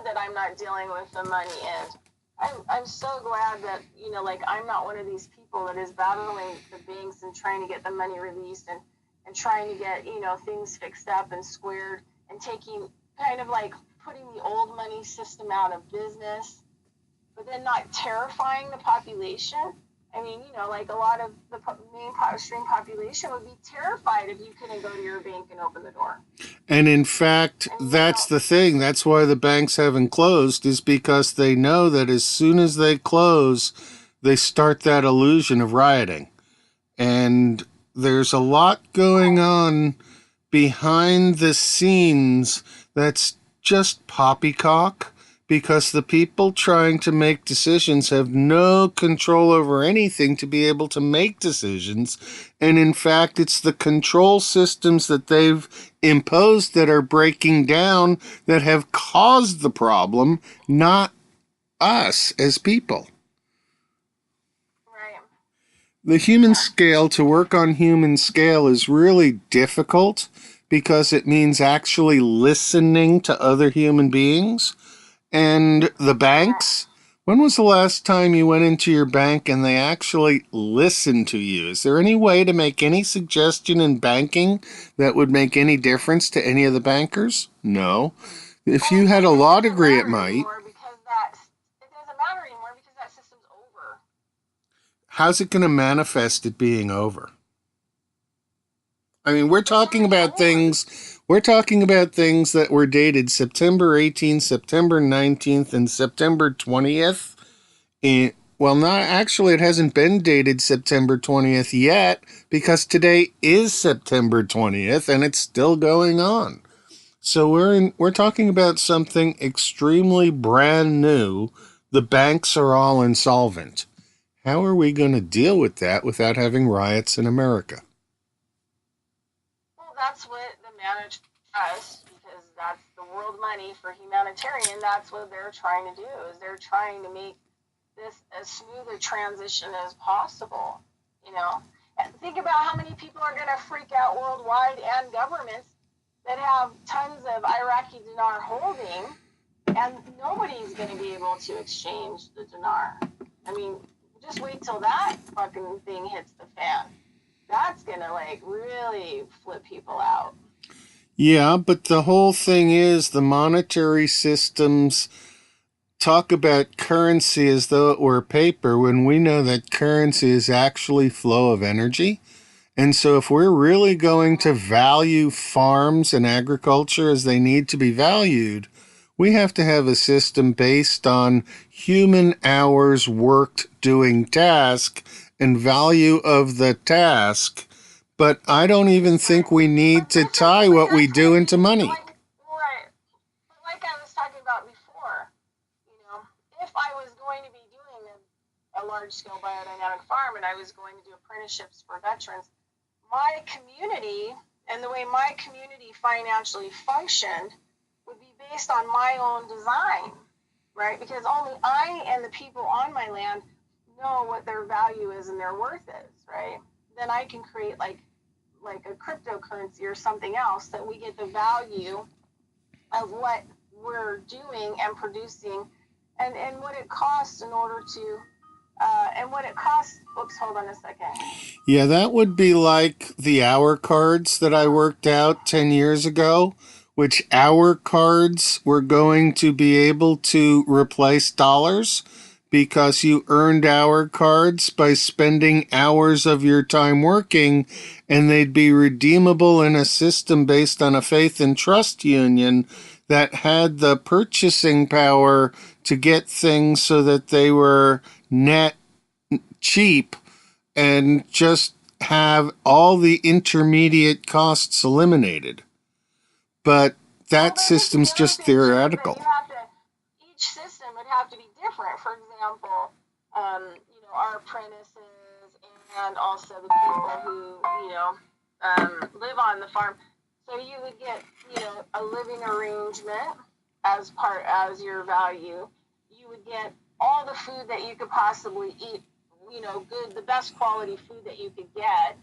glad that I'm not dealing with the money end. I'm so glad that, you know, like, I'm not one of these people that is battling the banks and trying to get the money released and trying to get, you know, things fixed up and squared, and taking kind of like putting the old money system out of business, but then not terrifying the population. I mean, you know, like, a lot of the mainstream population would be terrified if you couldn't go to your bank and open the door. And in fact, that's the thing. That's why the banks haven't closed, is because they know that as soon as they close, they start that illusion of rioting. And there's a lot going on behind the scenes that's just poppycock, because the people trying to make decisions have no control over anything to be able to make decisions. And in fact, it's the control systems that they've imposed that are breaking down that have caused the problem, not us as people. Right. The human scale, to work on human scale, is really difficult because it means actually listening to other human beings. And the banks, when was the last time you went into your bank and they actually listened to you? Is there any way to make any suggestion in banking that would make any difference to any of the bankers? No. If you had a law degree, it might. It doesn't matter anymore because that system's over. How's it going to manifest it being over? I mean, we're talking about things that were dated September 18th, September 19th, and September 20th. Well, not actually, it hasn't been dated September 20th yet, because today is September 20th and it's still going on. So we're talking about something extremely brand new. The banks are all insolvent. How are we going to deal with that without having riots in America? Well, that's what the managed trust, because that's the world money for humanitarian. That's what they're trying to do. Is they're trying to make this as smooth a transition as possible. You know, and think about how many people are going to freak out worldwide, and governments that have tons of Iraqi dinar holding, and nobody's going to be able to exchange the dinar. I mean, just wait till that fucking thing hits the fan. That's going to, like, really flip people out. Yeah, but the whole thing is the monetary systems talk about currency as though it were paper, when we know that currency is actually flow of energy. And so if we're really going to value farms and agriculture as they need to be valued, we have to have a system based on human hours worked doing task and value of the task. But I don't even think we need to tie what we do into money. Right. Like I was talking about before, you know, if I was going to be doing a large-scale biodynamic farm and I was going to do apprenticeships for veterans, my community and the way my community financially functioned would be based on my own design, right? Because only I and the people on my land know what their value is and their worth is, right? Then I can create like a cryptocurrency or something else that we get the value of what we're doing and producing, and what it costs in order to oops, hold on a second. Yeah, that would be like the hour cards that I worked out 10 years ago, which hour cards were going to be able to replace dollars because you earned hour cards by spending hours of your time working, and they'd be redeemable in a system based on a faith and trust union that had the purchasing power to get things so that they were net cheap and just have all the intermediate costs eliminated. But that system's just theoretical. Each system would have to be different. For example, our apprentices and also the people who live on the farm. So you would get, a living arrangement as your value. You would get all the food that you could possibly eat, the best quality food that you could get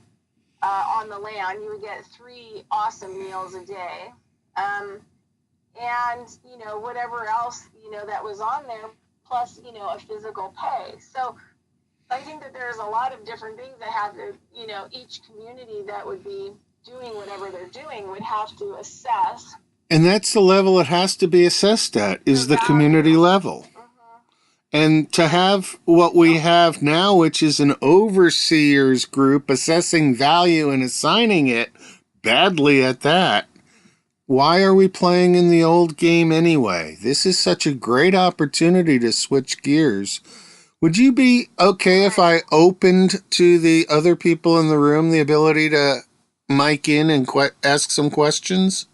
on the land. You would get 3 awesome meals a day. and, whatever else, that was on there, plus, a physical pay. So I think that there's a lot of different things that have to, each community that would be doing whatever they're doing would have to assess And that's the level it has to be assessed at, their is the community value. level. Mm-hmm. And to Right. have what we Yep. have now, which is an overseers group assessing value and assigning it badly at that, why are we playing in the old game anyway? This is such a great opportunity to switch gears. Would you be okay if Right. I opened to the other people in the room the ability to mic in and ask some questions?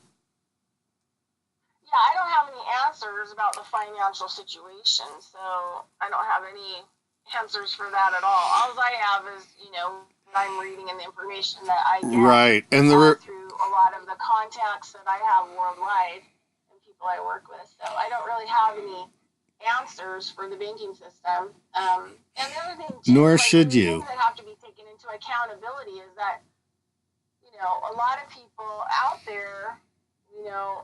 Yeah, I don't have any answers about the financial situation, so I don't have any answers for that at all. All I have is, what I'm reading and the information that I get Right. And through a lot of the contacts that I have worldwide and people I work with. So I don't really have any answers for the banking system. And the other thing too, nor like, I should mean, things you. that have to be taken into accountability is that, a lot of people out there, you know,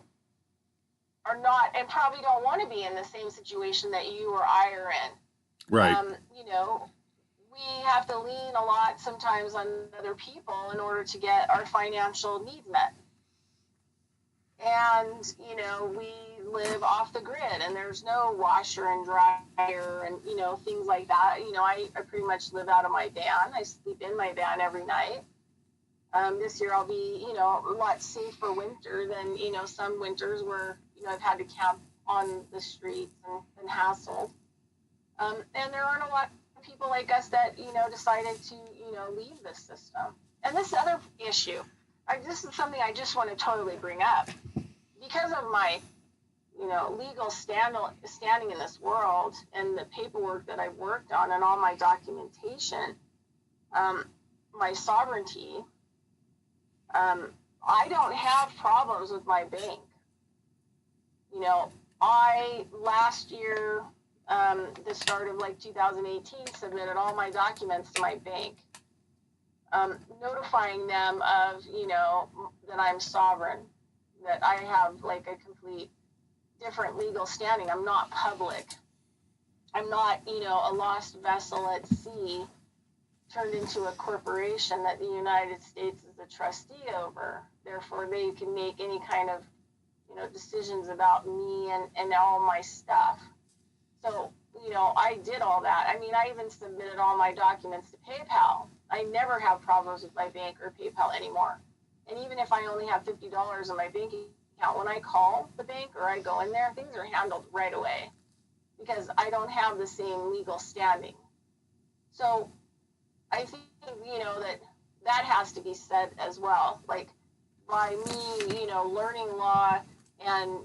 are not and probably don't want to be in the same situation that you or I are in. Right. We have to lean a lot sometimes on other people in order to get our financial needs met. And, we live off the grid and there's no washer and dryer and, things like that. I pretty much live out of my van. I sleep in my van every night. This year I'll be, a lot safer winter than, some winters where, I've had to camp on the streets and been hassled. And there aren't a lot of people like us that, decided to, leave this system. And this other issue, this is something I just want to totally bring up. Because of my, legal standing in this world and the paperwork that I've worked on and all my documentation, my sovereignty, I don't have problems with my bank. I last year, the start of like 2018, submitted all my documents to my bank, notifying them of, that I'm sovereign, that I have like a complete different legal standing. I'm not public. I'm not, a lost vessel at sea turned into a corporation that the United States is a trustee over. Therefore, they can make any kind of, decisions about me and all my stuff. So, I did all that. I mean, I even submitted all my documents to PayPal. I never have problems with my bank or PayPal anymore. And even if I only have $50 in my bank account, when I call the bank or I go in there, things are handled right away because I don't have the same legal standing. So I think, that has to be said as well. Like, by me, learning law and,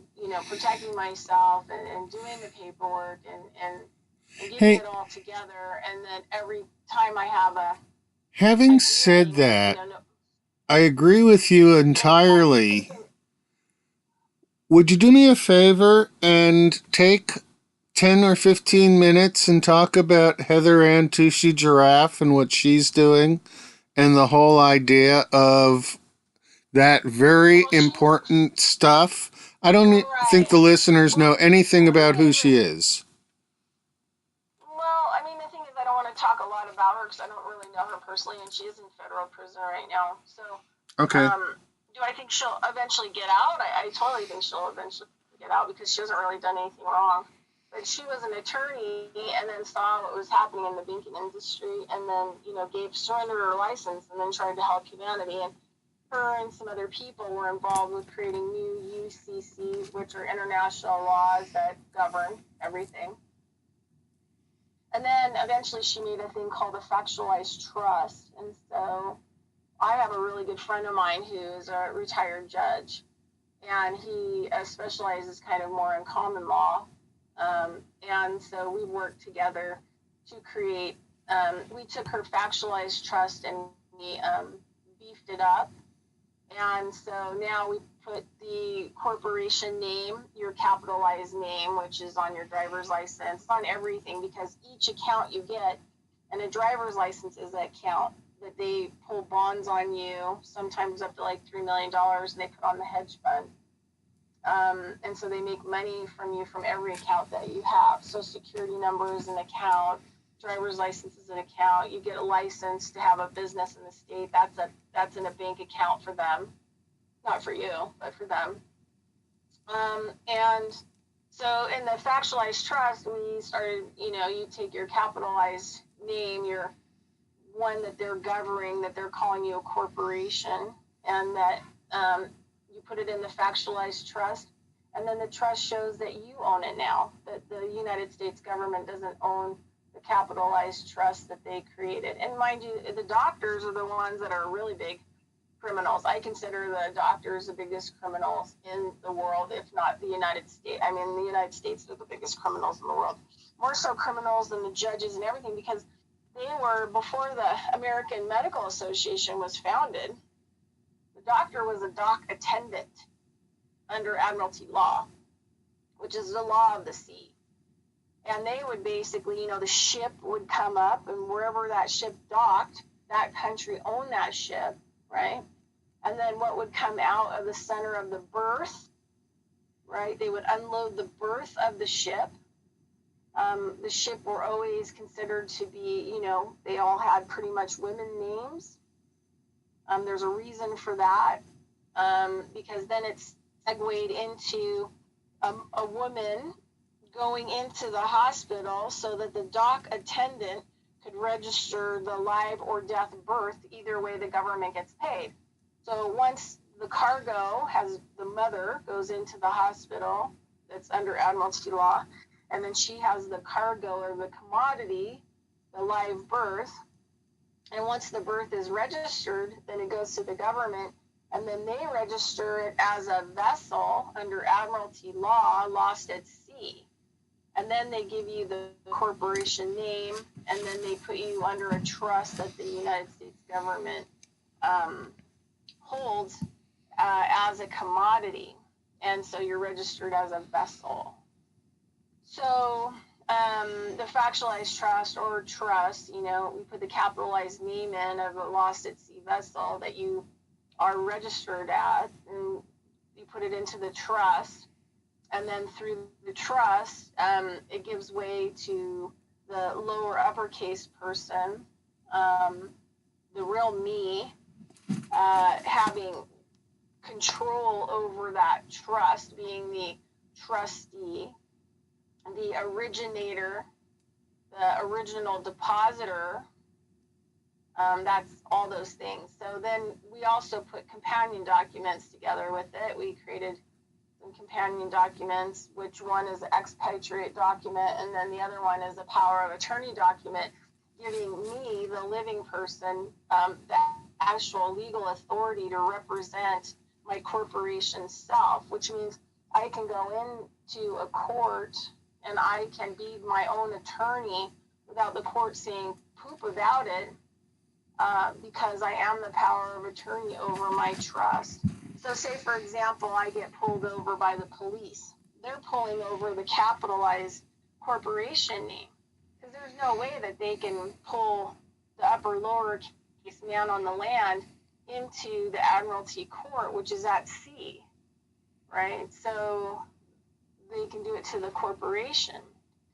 protecting myself and doing the paperwork and getting Hey, it all together. And then every time I have a having said hearing, that, I agree with you notifying the entirely. person. Would you do me a favor and take 10 or 15 minutes and talk about Heather Ann Tushy Giraffe and what she's doing and the whole idea of that very Well, important stuff? I don't think right. the listeners know Well, anything the about thing who is that, she is. well, I mean, the thing is, I don't want to talk a lot about her because I don't really know her personally, and she is in federal prison right now. So, Okay. um, do I think she'll eventually get out? I totally think she'll eventually get out because she hasn't really done anything wrong. But she was an attorney and then saw what was happening in the banking industry and then, gave surrendered her license and then tried to help humanity. And her and some other people were involved with creating new UCCs, which are international laws that govern everything. And then eventually she made a thing called a factualized trust. And so I have a really good friend of mine who's a retired judge, and he specializes kind of more in common law. And so we worked together to create, we took her factualized trust and we beefed it up. And so now we put the corporation name, your capitalized name, which is on your driver's license, on everything, because each account you get, and a driver's license is that account that they pull bonds on you, sometimes up to like $3 million, and they put on the hedge fund. And so they make money from you from every account that you have. Social Security number is an account, driver's license is an account. You get a license to have a business in the state. That's in a bank account for them, not for you, but for them. And so in the fractionalized trust, we started, you take your capitalized name, your one that they're governing, that they're calling you a corporation, and that you put it in the fractionalized trust, and then the trust shows that you own it now, that the United States government doesn't own the capitalized trust that they created. And mind you, the doctors are the ones that are really big criminals. I consider the doctors the biggest criminals in the world, if not the United States. I mean, the United States are the biggest criminals in the world. More so criminals than the judges and everything, because they were, before the American Medical Association was founded, the doctor was a dock attendant under Admiralty law, which is the law of the sea. And they would basically, the ship would come up, and wherever that ship docked, that country owned that ship, right? And then what would come out of the center of the berth, right? They would unload the berth of the ship. The ship were always considered to be, they all had pretty much women names. There's a reason for that, because then it's segued into a woman going into the hospital so that the dock attendant could register the live or death birth. Either way, the government gets paid. So once the cargo the mother goes into the hospital that's under Admiralty law, and then she has the cargo or the commodity, the live birth. And once the birth is registered, then it goes to the government, and then they register it as a vessel under Admiralty law, lost at sea. And then they give you the corporation name, and then they put you under a trust that the United States government holds as a commodity. And so you're registered as a vessel. So the fractionalized trust or trust, we put the capitalized name in of a lost at sea vessel that you are registered at, and you put it into the trust. And then through the trust, it gives way to the lower uppercase person, the real me, having control over that trust, being the trustee, the originator, the original depositor. That's all those things. So then we also put companion documents together with it. We created some companion documents, which one is an expatriate document, and then the other one is a power of attorney document, giving me, the living person, the actual legal authority to represent my corporation self, which means I can go into a court and I can be my own attorney without the court saying poop about it, because I am the power of attorney over my trust. So say, for example, I get pulled over by the police. They're pulling over the capitalized corporation name, because there's no way that they can pull the upper lower case man on the land into the Admiralty Court, which is at sea, right? So they can do it to the corporation.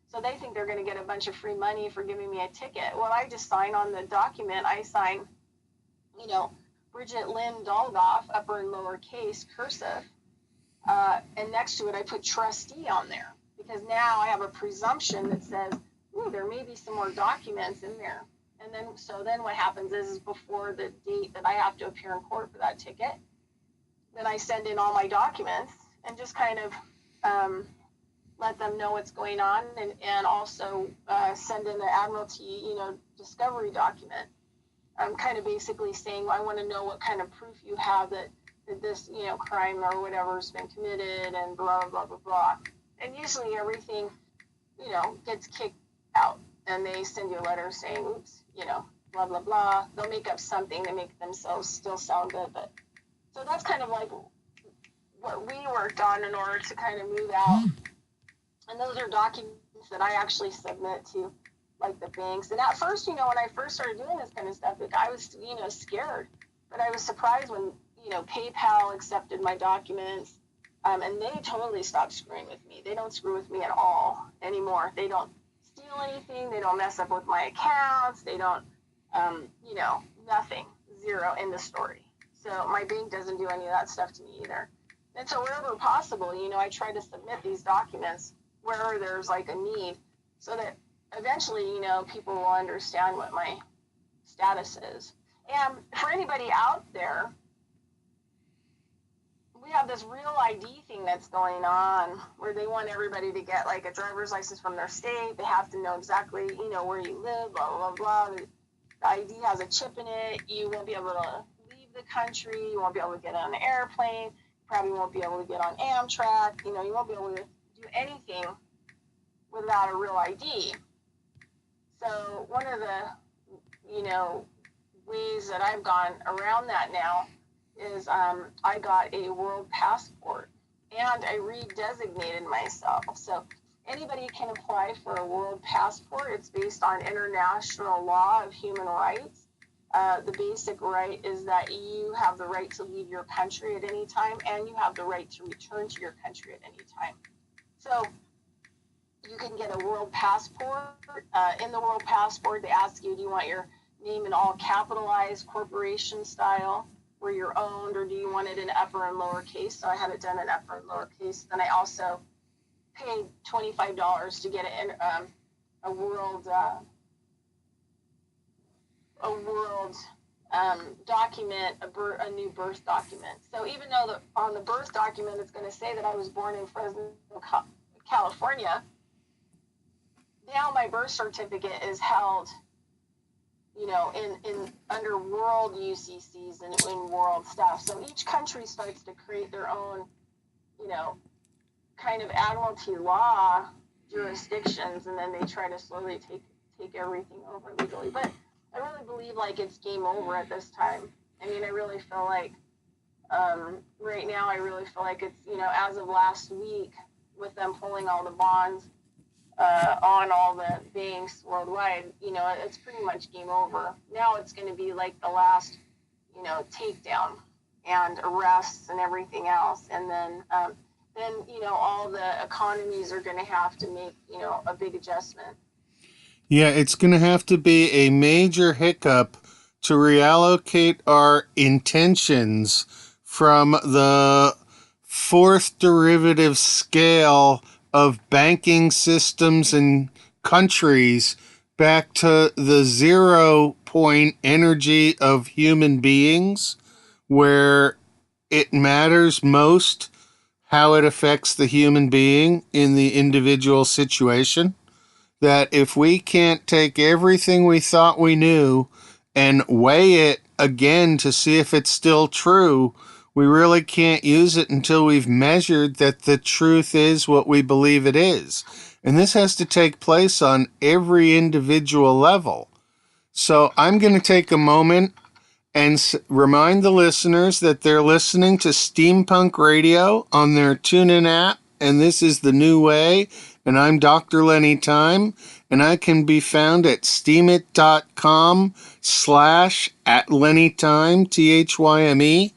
So they think they're going to get a bunch of free money for giving me a ticket. Well, I just sign on the document. I sign, Bridgette Lyn Dolgoff, upper and lower case, cursive. And next to it, I put trustee on there, because now I have a presumption that says, ooh, there may be some more documents in there. And then what happens is before the date that I have to appear in court for that ticket, then I send in all my documents and just kind of let them know what's going on, and also send in the Admiralty, discovery document. I'm kind of basically saying, I want to know what kind of proof you have that this, crime or whatever has been committed, and blah, blah, blah, blah. And usually everything, gets kicked out, and they send you a letter saying, oops, blah, blah, blah. They'll make up something to make themselves still sound good. But so that's kind of like what we worked on in order to kind of move out. And those are documents that I actually submit to, like, the banks. And at first, when I first started doing this kind of stuff, I was, scared. But I was surprised when, PayPal accepted my documents, And they totally stopped screwing with me. They don't screw with me at all anymore. They don't steal anything. They don't mess up with my accounts. They don't, nothing. Zero in the story. So my bank doesn't do any of that stuff to me either. And so wherever possible, I try to submit these documents wherever there's like a need, so that eventually, people will understand what my status is. And for anybody out there, we have this real ID thing that's going on where they want everybody to get like a driver's license from their state. They have to know exactly, where you live, blah, blah, blah. The ID has a chip in it. You won't be able to leave the country. You won't be able to get on an airplane. You probably won't be able to get on Amtrak. You won't be able to do anything without a real ID. So one of the, ways that I've gone around that now is I got a world passport and I redesignated myself. So anybody can apply for a world passport. It's based on international law of human rights. The basic right is that you have the right to leave your country at any time, and you have the right to return to your country at any time. So you can get a world passport. In the world passport, they ask you, do you want your name in all capitalized corporation style, where you're owned, or do you want it in upper and lower case? So I have it done in upper and lower case. Then I also paid $25 to get it in a world document, a new birth document. So even though on the birth document it's going to say that I was born in Fresno, California, now my birth certificate is held, in under world UCCs and in world stuff. So each country starts to create their own, kind of admiralty law jurisdictions, and then they try to slowly take everything over legally. But I really believe like it's game over at this time. I mean, I really feel like right now, I really feel like it's, as of last week, with them pulling all the bonds on all the banks worldwide, it's pretty much game over. Now it's going to be like the last, takedown and arrests and everything else. And then all the economies are going to have to make, a big adjustment. Yeah, it's going to have to be a major hiccup to reallocate our intentions from the fourth derivative scale of banking systems and countries back to the 0 point energy of human beings, where it matters most how it affects the human being in the individual situation. That if we can't take everything we thought we knew and weigh it again to see if it's still true, we really can't use it until we've measured that the truth is what we believe it is. And this has to take place on every individual level. So I'm going to take a moment and remind the listeners that they're listening to Steampunk Radio on their TuneIn app, and this is The New Way, and I'm Dr. Lenny Thyme, and I can be found at steemit.com/@LennyThyme, THYME.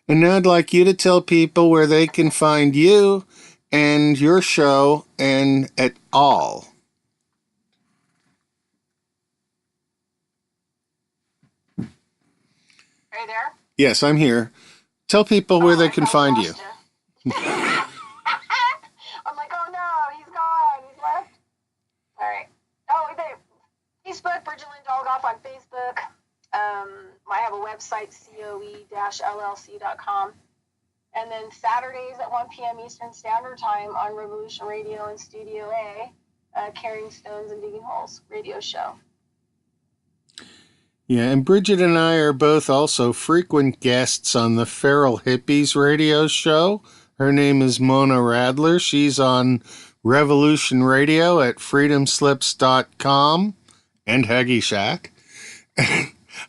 And now I'd like you to tell people where they can find you and your show and at all. Are you there? Yes, I'm here. Tell people where they can find you. I'm like, oh no, he's gone. He's left. All right. Oh, Facebook, Bridgette Lyn Dolgoff on Facebook. I have a website, coe-llc.com. And then Saturdays at 1 p.m. Eastern Standard Time on Revolution Radio and Studio A, Carrying Stones and Digging Holes radio show. Yeah, and Bridgette and I are both also frequent guests on the Feral Hippies radio show. Her name is Mona Radler. She's on Revolution Radio at freedomslips.com and Huggy Shack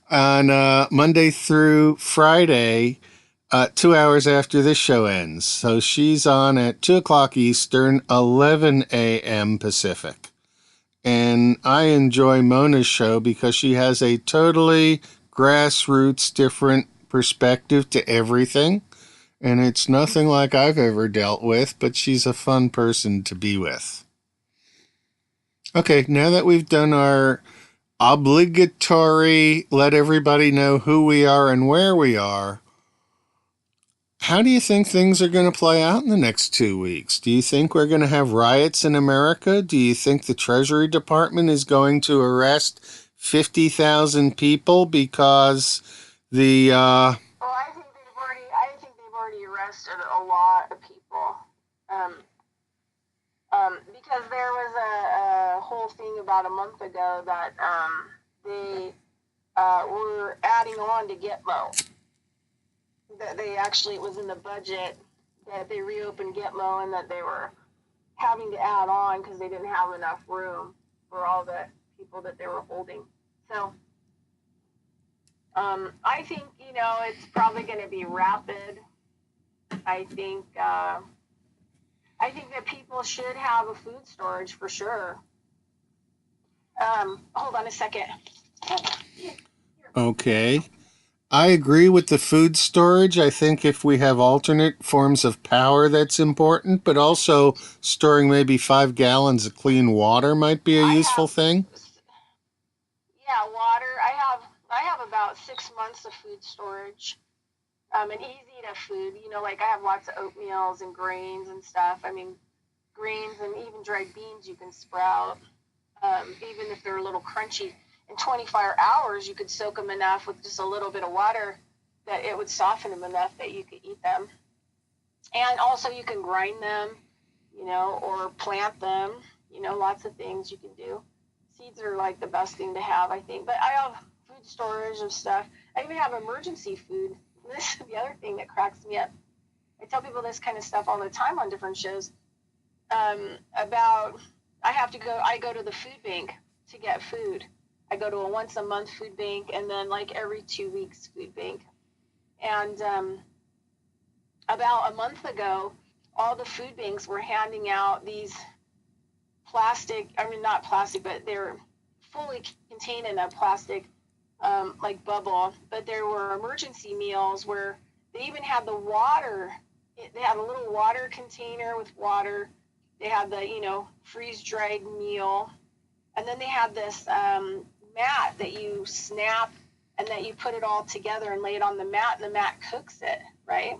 on Monday through Friday, 2 hours after this show ends. So she's on at 2 o'clock Eastern, 11 a.m. Pacific. And I enjoy Mona's show because she has a totally grassroots different perspective to everything. and it's nothing like I've ever dealt with, but she's a fun person to be with. Okay, now that we've done our obligatory let everybody know who we are and where we are, how do you think things are going to play out in the next 2 weeks? Do you think we're going to have riots in America? Do you think the Treasury Department is going to arrest 50,000 people because the Well, I think they've already arrested a lot of people. Um, because there was a whole thing about a month ago that they were adding on to Gitmo. That they actually, it was in the budget that they reopened Gitmo and that they were having to add on because they didn't have enough room for all the people that they were holding. So I think, it's probably going to be rapid. I think that people should have a food storage for sure. Hold on a second. okay. I agree with the food storage. I think if we have alternate forms of power, that's important, but also storing maybe 5 gallons of clean water might be a I useful have, thing. yeah, water. I have about 6 months of food storage. And easy to food. Like I have lots of oatmeals and grains and stuff. I mean, grains and even dried beans you can sprout, even if they're a little crunchy. In 24 hours, you could soak them enough with just a little bit of water that it would soften them enough that you could eat them. And also, you can grind them, or plant them. Lots of things you can do. Seeds are like the best thing to have, I think. But I have food storage of stuff. I even have emergency food. This is the other thing that cracks me up. I tell people this kind of stuff all the time on different shows. About I go to the food bank to get food. I go to a once a month food bank and then like every 2 weeks food bank. And about a month ago, all the food banks were handing out these not plastic, but they're fully contained in a plastic like bubble. But there were emergency meals where they even had the water. They had a little water container with water. They had the freeze dried meal, and then they had this mat that you snap and that you put it all together and lay it on the mat, and the mat cooks it, right?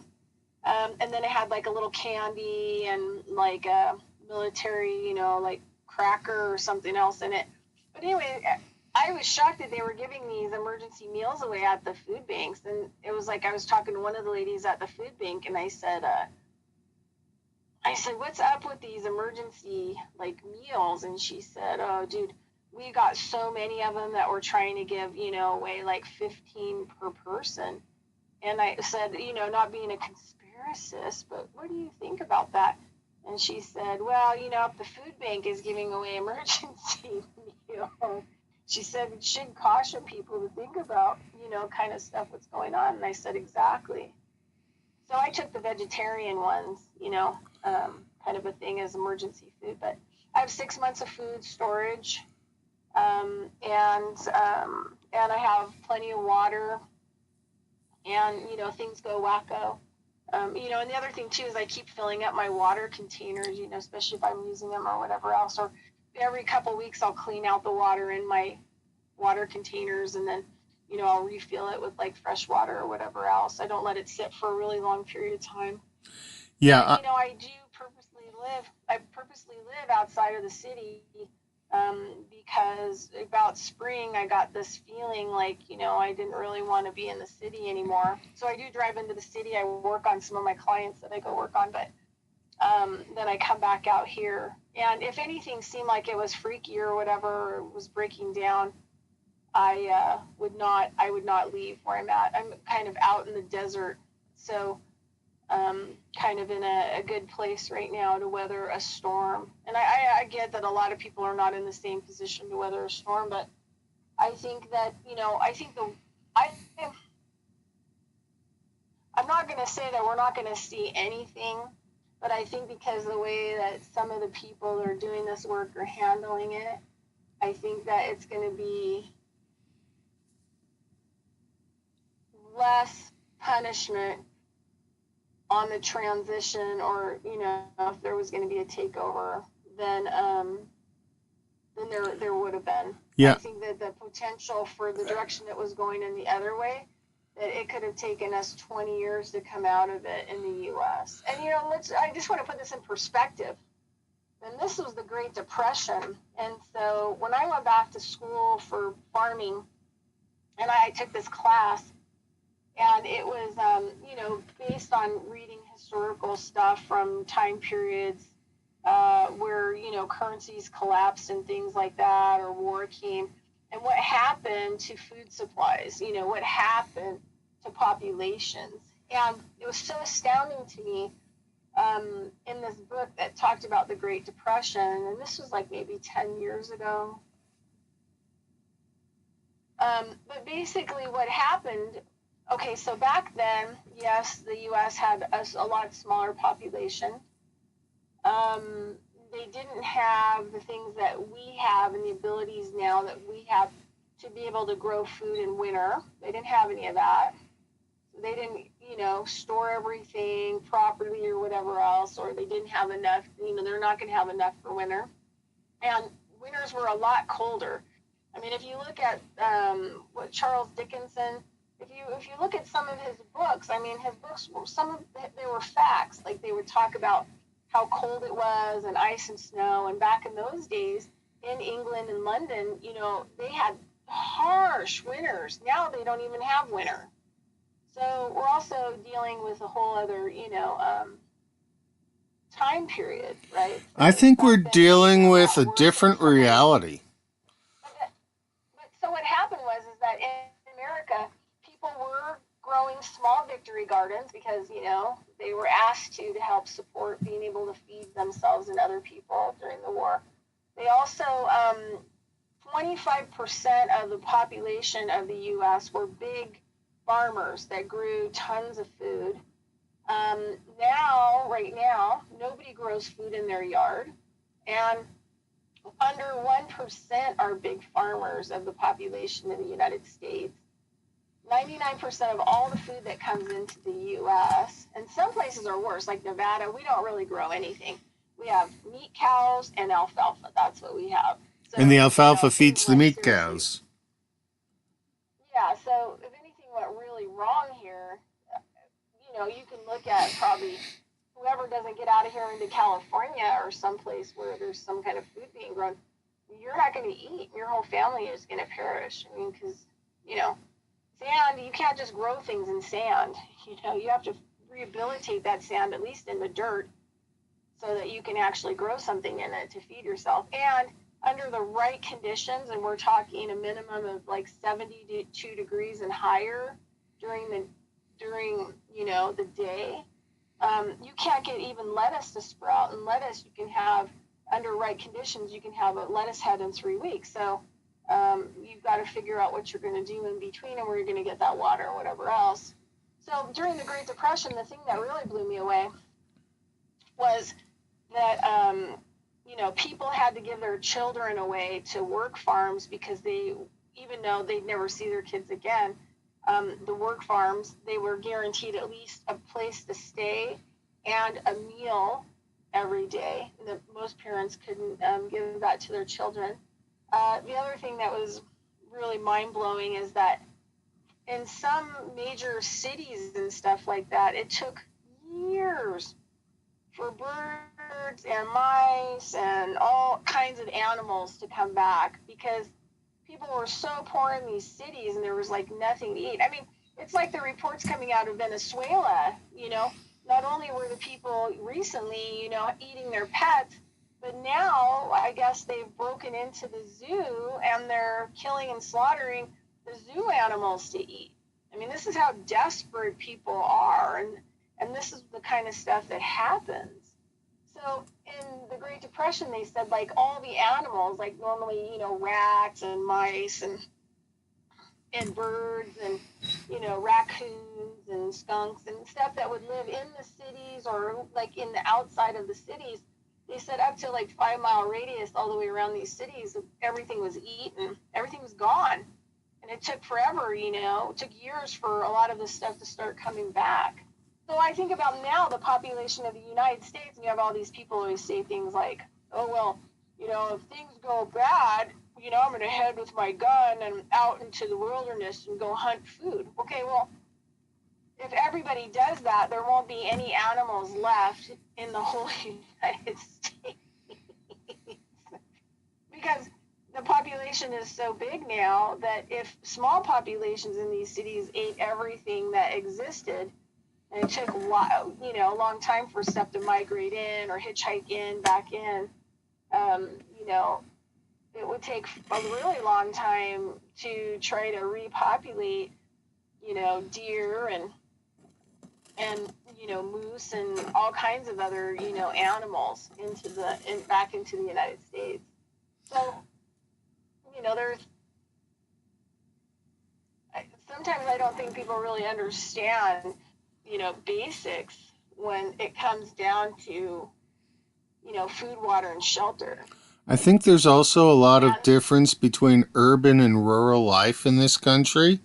And then it had like a little candy and like a military, like cracker or something else in it. But anyway, I was shocked that they were giving these emergency meals away at the food banks. And it was like I was talking to one of the ladies at the food bank, and I said, what's up with these emergency like meals? And she said, oh, dude, we got so many of them that we're trying to give, away like 15 per person. And I said, not being a conspiracist, but what do you think about that? And she said, well, if the food bank is giving away emergency meals, she said it should caution people to think about, kind of stuff that's going on. And I said, exactly. So I took the vegetarian ones, kind of a thing as emergency food. But I have 6 months of food storage, and I have plenty of water, and things go wacko. And the other thing too is I keep filling up my water containers, especially if I'm using them or whatever else. Or every couple weeks I'll clean out the water in my water containers, and then I'll refill it with like fresh water or whatever else. I don't let it sit for a really long period of time. Yeah, But I purposely live outside of the city, because about spring I got this feeling like I didn't really want to be in the city anymore. So I do drive into the city. I work on some of my clients that I go work on, but then I come back out here. And if anything seemed like it was freaky or whatever, or was breaking down, I would not leave where I'm at. I'm kind of out in the desert, so kind of in a good place right now to weather a storm. And I get that a lot of people are not in the same position to weather a storm, but I think that I'm not going to say that we're not going to see anything, but I think because the way that some of the people that are doing this work are handling it, I think that it's going to be less punishment on the transition, or if there was going to be a takeover, then there would have been. I Yeah. think that the potential for the direction that was going in the other way, that it could have taken us 20 years to come out of it in the U.S. And I just want to put this in perspective. And this was the Great Depression, and so when I went back to school for farming, and I took this class, and it was based on reading historical stuff from time periods where currencies collapsed and things like that, or war came, and what happened to food supplies, what happened to populations. And it was so astounding to me in this book that talked about the Great Depression, and this was like maybe 10 years ago. But basically what happened, okay, so back then, yes, the U.S. had a lot smaller population. They didn't have the things that we have and the abilities now that we have to be able to grow food in winter. They didn't have any of that. They didn't, store everything properly or whatever else, or they didn't have enough, they're not going to have enough for winter. And winters were a lot colder. I mean, if you look at what Charles Dickinson, if you look at some of his books, I mean, his books were they were facts. Like, they would talk about how cold it was, and ice and snow. And back in those days, in England and London, they had harsh winters. Now they don't even have winter. So we're also dealing with a whole other, time period, right? I So think we're back then it was dealing a with lot a worse in different some ways. reality. But so what happened is that in America, people were growing small victory gardens because they were asked to help support being able to feed themselves and other people during the war. They also 25% of the population of the U.S. were big farmers that grew tons of food. Right now, nobody grows food in their yard, and under 1% are big farmers of the population in the United States. 99% of all the food that comes into the U.S., and some places are worse, like Nevada, we don't really grow anything. We have meat cows and alfalfa. That's what we have. And the So, alfalfa things feeds the went meat seriously. cows. Yeah, so if anything went really wrong here, you can look at probably whoever doesn't get out of here into California or someplace where there's some kind of food being grown, you're not going to eat. Your whole family is going to perish. I mean, because, sand, you can't just grow things in sand. You have to rehabilitate that sand, at least in the dirt, so that you can actually grow something in it to feed yourself. And under the right conditions, and we're talking a minimum of like 72 degrees and higher during the day, you can't get even lettuce to sprout. And lettuce, you can have, under right conditions, you can have a lettuce head in 3 weeks. So you've got to figure out what you're going to do in between and where you're going to get that water or whatever else. So during the Great Depression, the thing that really blew me away was that people had to give their children away to work farms because even though they'd never see their kids again, the work farms, they were guaranteed at least a place to stay and a meal every day. And most parents couldn't give that to their children. The other thing that was really mind-blowing is that in some major cities and stuff like that, it took years for birds and mice and all kinds of animals to come back because people were so poor in these cities and there was like nothing to eat. I mean, it's like the reports coming out of Venezuela, not only were the people recently, eating their pets, but now I guess they've broken into the zoo and they're killing and slaughtering the zoo animals to eat. I mean, this is how desperate people are, and this is the kind of stuff that happens. So in the Great Depression, they said like all the animals, like normally, rats and mice and birds and, raccoons and skunks and stuff that would live in the cities or like in the outside of the cities, they said up to like 5-mile radius all the way around these cities, everything was eaten, everything was gone. And it took forever, it took years for a lot of this stuff to start coming back. So I think about now the population of the United States, and you have all these people always say things like, oh, well, if things go bad, I'm going to head with my gun and out into the wilderness and go hunt food. Okay, well, if everybody does that, there won't be any animals left in the whole United States because the population is so big now that if small populations in these cities ate everything that existed, and it took a long time for stuff to migrate in or hitchhike in back in, um, you know, it would take a really long time to try to repopulate, deer and moose and all kinds of other animals back into the United States. So there's sometimes I don't think people really understand basics when it comes down to food, water, and shelter. I think there's also a lot of And difference between urban and rural life in this country.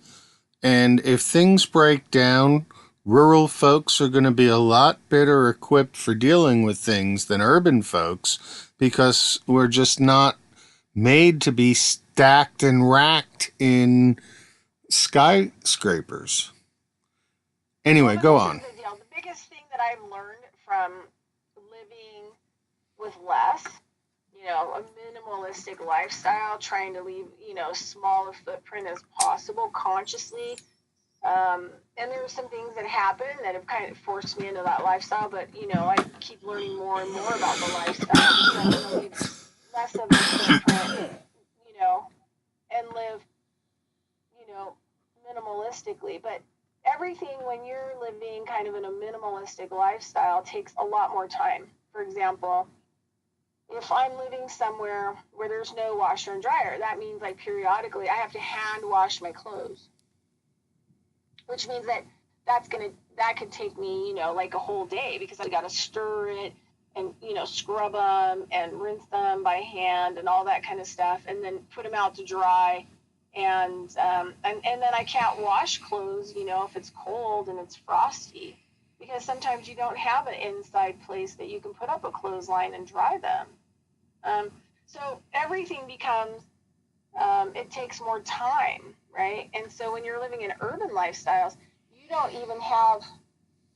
And if things break down, rural folks are going to be a lot better equipped for dealing with things than urban folks because we're just not made to be stacked and racked in skyscrapers. well, Anyway, but go this is on. the deal. The biggest thing that I've learned from living with less, a minimalistic lifestyle, trying to leave, smaller footprint as possible consciously. And there were some things that happened that have kind of forced me into that lifestyle, but I keep learning more and more about the lifestyle because I'm going to leave less of a footprint, you know, and live, you know, minimalistically. But everything when you're living kind of in a minimalistic lifestyle takes a lot more time. For example, if I'm living somewhere where there's no washer and dryer, that means like periodically I have to hand wash my clothes, which means that could take me, like a whole day because I got to stir it and scrub them and rinse them by hand and all that kind of stuff, and then put them out to dry. And then I can't wash clothes, if it's cold and it's frosty, because sometimes you don't have an inside place that you can put up a clothesline and dry them. So everything becomes it takes more time, right? And so when you're living in urban lifestyles, you don't even have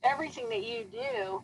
everything that you do